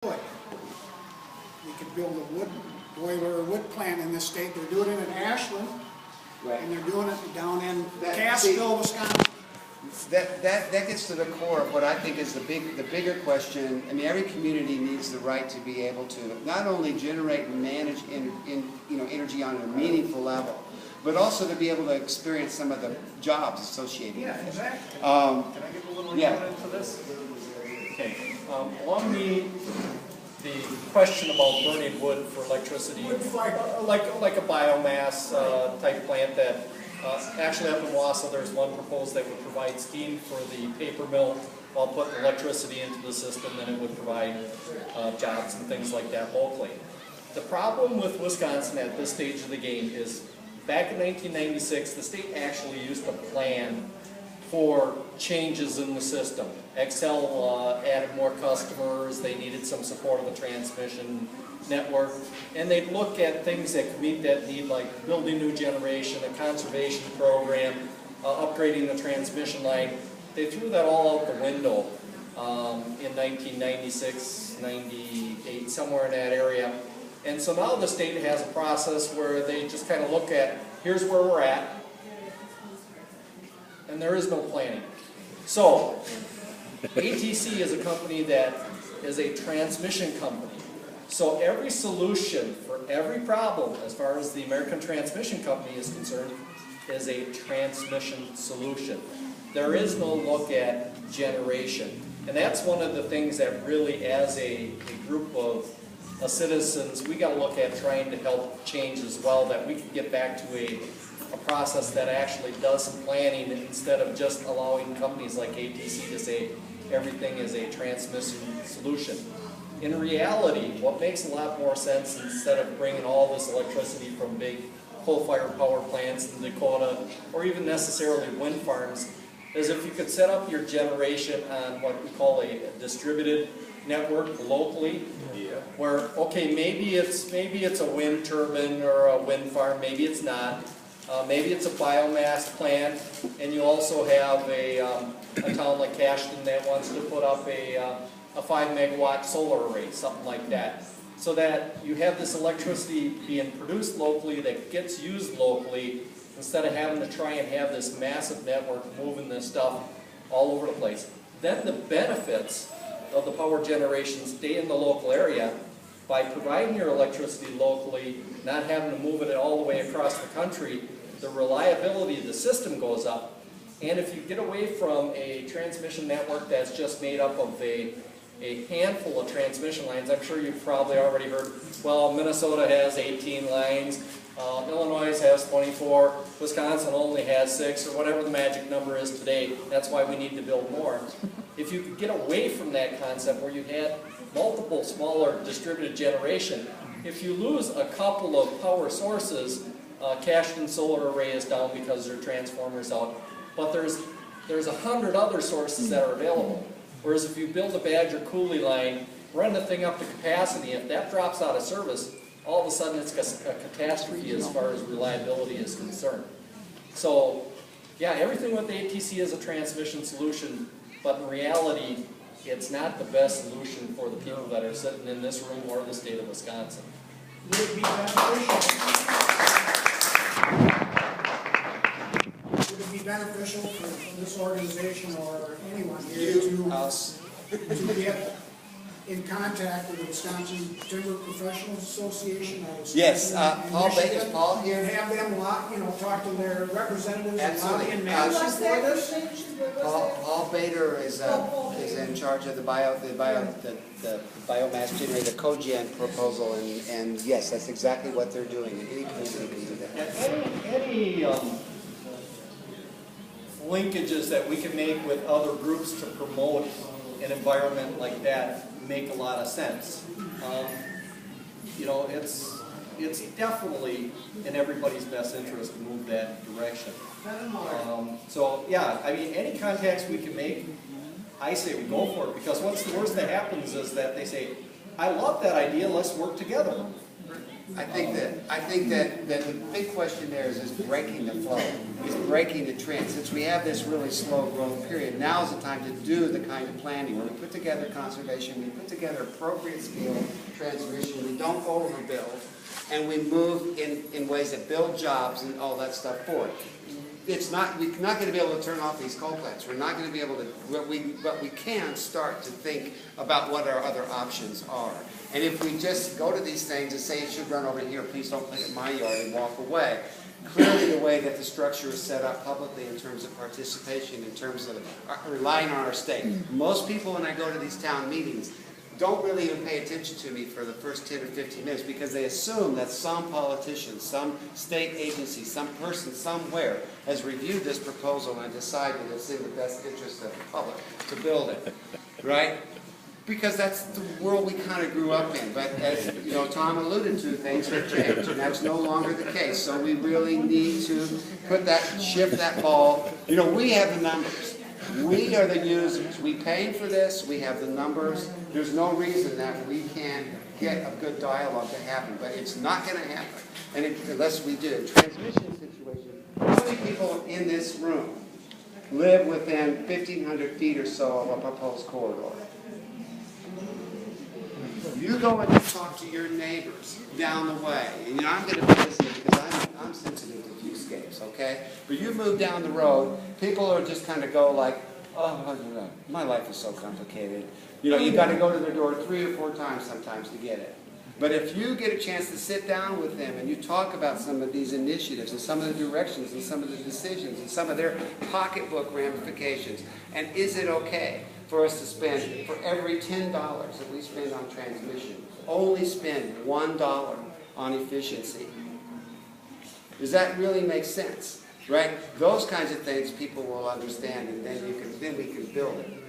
wood. We could build a wood boiler or wood plant in this state. They're doing it in Ashland, Right. and they're doing it down in That- Cassville, Wisconsin. That gets to the core of what I think is the bigger question. I mean, every community needs the right to be able to not only generate and manage energy on a meaningful level, but also to be able to experience some of the jobs associated with it. Exactly. Can I give a little Yeah. input into this? Okay, along the question about burning wood for electricity, Wood fire. like a biomass type plant that, actually up in Wausau, there's one proposed that would provide steam for the paper mill while putting electricity into the system, and it would provide jobs and things like that locally. The problem with Wisconsin at this stage of the game is back in 1996, the state actually used a plan for changes in the system. Xcel added more customers, they needed some support of the transmission network, and they'd look at things that could meet that need, like building new generation, a conservation program, upgrading the transmission line. They threw that all out the window in 1996, 98, somewhere in that area. And so now the state has a process where they just kind of look at, here's where we're at, and there is no planning. So, ATC is a company that is a transmission company. So every solution for every problem, as far as the American Transmission Company is concerned, is a transmission solution. There is no look at generation. And that's one of the things that really, as a group of citizens, we got to look at trying to help change as well, that we can get back to a process that actually does some planning instead of just allowing companies like ATC to say everything is a transmission solution. In reality, what makes a lot more sense, instead of bringing all this electricity from big coal-fired power plants in Dakota, or even necessarily wind farms, is if you could set up your generation on what we call a distributed network locally, where, okay, maybe it's a wind turbine or a wind farm, maybe it's not. Maybe it's a biomass plant, and you also have a town like Cashton that wants to put up a 5-megawatt solar array, something like that. So that you have this electricity being produced locally that gets used locally, instead of having to try and have this massive network moving this stuff all over the place. Then the benefits of the power generation stay in the local area by providing your electricity locally, not having to move it all the way across the country. The reliability of the system goes up. And if you get away from a transmission network that's just made up of a handful of transmission lines, I'm sure you've probably already heard, well, Minnesota has 18 lines, Illinois has 24, Wisconsin only has 6, or whatever the magic number is today. That's why we need to build more. If you could get away from that concept where you had multiple smaller distributed generation, if you lose a couple of power sources, Cashton Solar Array is down because their transformer's out, but there's 100 other sources that are available. Whereas if you build a Badger Coulee line, run the thing up to capacity, if that drops out of service, all of a sudden it's a catastrophe as far as reliability is concerned. So, yeah, everything with ATC is a transmission solution, but in reality, it's not the best solution for the people that are sitting in this room or the state of Wisconsin. Would it be beneficial? Would it be beneficial for this organization or anyone here to get in contact with the Wisconsin Timber Professionals Association or Wisconsin Yes, and Paul Baker, Michigan, Paul here. and have them talk to their representatives and Absolutely. lobby and manage for this? Paul Bader is in charge of the biomass generator, the cogen proposal, and yes, that's exactly what they're doing. And any community can do that. Any linkages that we can make with other groups to promote an environment like that make a lot of sense. You know, it's definitely in everybody's best interest to move that direction. So yeah, I mean, any contacts we can make, I say we go for it, because what's the worst that happens is that they say, I love that idea, let's work together. I think that the big question there is breaking the flow, is breaking the trend. Since we have this really slow growth period, now is the time to do the kind of planning where we put together conservation, we put together appropriate scale transmission, we don't overbuild, and we move in ways that build jobs and all that stuff forward. We're not going to be able to turn off these coal plants. We're not going to be able to, but we can start to think about what our other options are. And if we just go to these things and say it should run over here, please don't put it in my yard, and walk away, clearly the way that the structure is set up publicly in terms of participation, in terms of relying on our state. Most people, when I go to these town meetings, don't really even pay attention to me for the first 10 or 15 minutes because they assume that some politician, some state agency, some person somewhere has reviewed this proposal and decided it's in the best interest of the public to build it, right? Because that's the world we kind of grew up in. But as you know, Tom alluded to, things have changed, and that's no longer the case. So we really need to shift that ball. You know, we have the numbers. We are the users. We paid for this. We have the numbers. There's no reason that we can't get a good dialogue to happen, but it's not going to happen unless we do. Transmission situation. How many people in this room live within 1,500 feet or so of a proposed corridor? You go and talk to your neighbors down the way. And, you know, I'm going to be listening because I'm sensitive to viewscapes, okay? But you move down the road, people are just kind of go like, oh, my life is so complicated. You know, you got to go to their door 3 or 4 times sometimes to get it. But if you get a chance to sit down with them and you talk about some of these initiatives and some of the directions and some of the decisions and some of their pocketbook ramifications, and is it okay for us to spend, for every $10 that we spend on transmission, only spend $1 on efficiency? Does that really make sense? Right? Those kinds of things people will understand, and then we can build it.